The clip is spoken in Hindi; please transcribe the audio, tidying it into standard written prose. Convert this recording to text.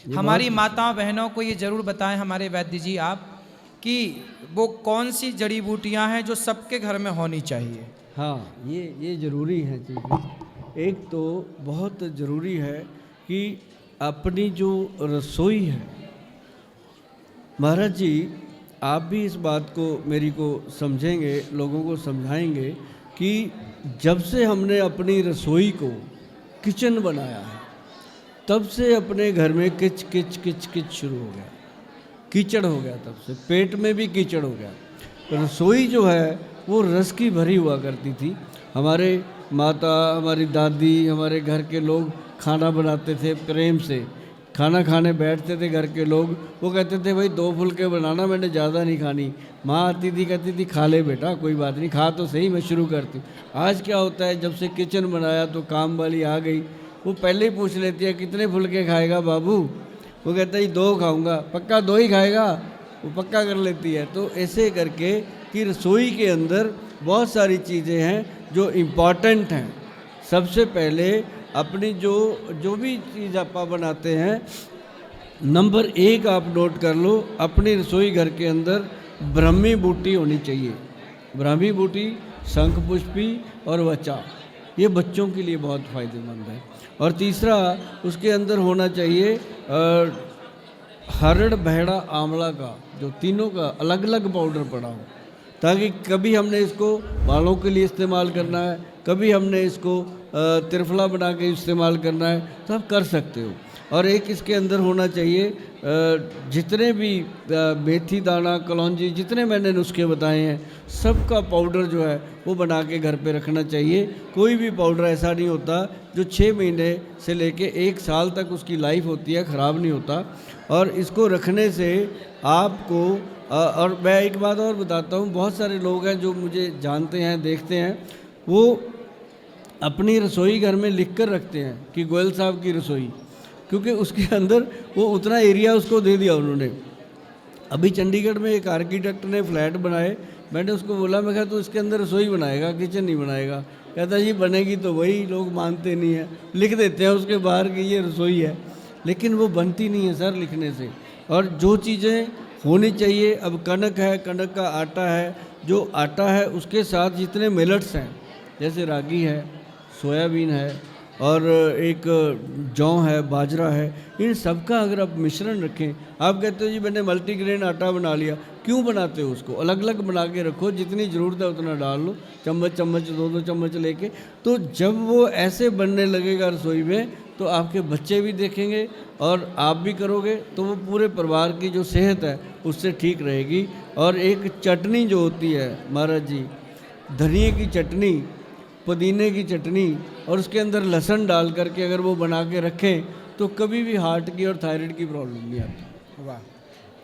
हमारी माताओं बहनों को ये ज़रूर बताएं हमारे वैद्य जी आप कि वो कौन सी जड़ी बूटियां हैं जो सबके घर में होनी चाहिए। हाँ, ये ज़रूरी है चीज़ें। एक तो बहुत ज़रूरी है कि अपनी जो रसोई है, महाराज जी आप भी इस बात को मेरी को समझेंगे, लोगों को समझाएंगे कि जब से हमने अपनी रसोई को किचन बनाया है तब से अपने घर में किच किच किच किच शुरू हो गया, कीचड़ हो गया, तब से पेट में भी कीचड़ हो गया। रसोई जो है वो रस की भरी हुआ करती थी। हमारे माता, हमारी दादी, हमारे घर के लोग खाना बनाते थे प्रेम से, खाना खाने बैठते थे घर के लोग, वो कहते थे भाई 2 फुलके बनाना, मैंने ज़्यादा नहीं खानी। माँ आती थी कहती थी खा ले बेटा, कोई बात नहीं, खा तो सही, मैं शुरू करती। आज क्या होता है, जब से किचन बनाया तो काम वाली आ गई, वो पहले ही पूछ लेती है कितने फुलके खाएगा बाबू, वो कहता है 2 खाऊंगा, पक्का 2 ही खाएगा, वो पक्का कर लेती है। तो ऐसे करके कि रसोई के अंदर बहुत सारी चीज़ें हैं जो इम्पॉर्टेंट हैं। सबसे पहले अपनी जो भी चीज़ आप बनाते हैं, नंबर 1 आप नोट कर लो, अपनी रसोई घर के अंदर ब्राह्मी बूटी होनी चाहिए। ब्राह्मी बूटी, शंख पुष्पी और वचा, ये बच्चों के लिए बहुत फ़ायदेमंद है। और तीसरा उसके अंदर होना चाहिए हरड़, बहेड़ा, आंवला का, जो तीनों का अलग अलग पाउडर पड़ा हो, ताकि कभी हमने इसको बालों के लिए इस्तेमाल करना है, कभी हमने इसको त्रिफला बना के इस्तेमाल करना है, तो आप कर सकते हो। और एक इसके अंदर होना चाहिए जितने भी मेथी दाना, कलौंजी, जितने मैंने नुस्खे बताए हैं, सबका पाउडर जो है वो बना के घर पे रखना चाहिए। कोई भी पाउडर ऐसा नहीं होता जो 6 महीने से लेके 1 साल तक उसकी लाइफ होती है, ख़राब नहीं होता। और इसको रखने से आपको और मैं एक बात और बताता हूँ, बहुत सारे लोग हैं जो मुझे जानते हैं, देखते हैं, वो अपनी रसोई घर में लिख कर रखते हैं कि गोयल साहब की रसोई, क्योंकि उसके अंदर वो उतना एरिया उसको दे दिया उन्होंने। अभी चंडीगढ़ में एक आर्किटेक्ट ने फ्लैट बनाए, मैंने उसको बोला, मैं कहा तो इसके अंदर रसोई बनाएगा, किचन नहीं बनाएगा? कहता जी बनेगी तो वही, लोग मानते नहीं हैं, लिख देते हैं उसके बाहर कि ये रसोई है, लेकिन वो बनती नहीं है सर लिखने से। और जो चीज़ें होनी चाहिए, अब कनक है, कनक का आटा है, जो आटा है उसके साथ जितने मिलेट्स हैं, जैसे रागी है, सोयाबीन है और एक जौ है, बाजरा है, इन सब का अगर आप मिश्रण रखें, आप कहते हो जी मैंने मल्टीग्रेन आटा बना लिया, क्यों बनाते हो? उसको अलग अलग बना के रखो, जितनी ज़रूरत है उतना डाल लो, चम्मच चम्मच 2-2 चम्मच लेके। तो जब वो ऐसे बनने लगेगा रसोई में, तो आपके बच्चे भी देखेंगे और आप भी करोगे, तो वो पूरे परिवार की जो सेहत है उससे ठीक रहेगी। और एक चटनी जो होती है महाराज जी, धनिए की चटनी, पुदीने की चटनी, और उसके अंदर लहसुन डाल करके अगर वो बना के रखें तो कभी भी हार्ट की और थायराइड की प्रॉब्लम नहीं आती। वाह।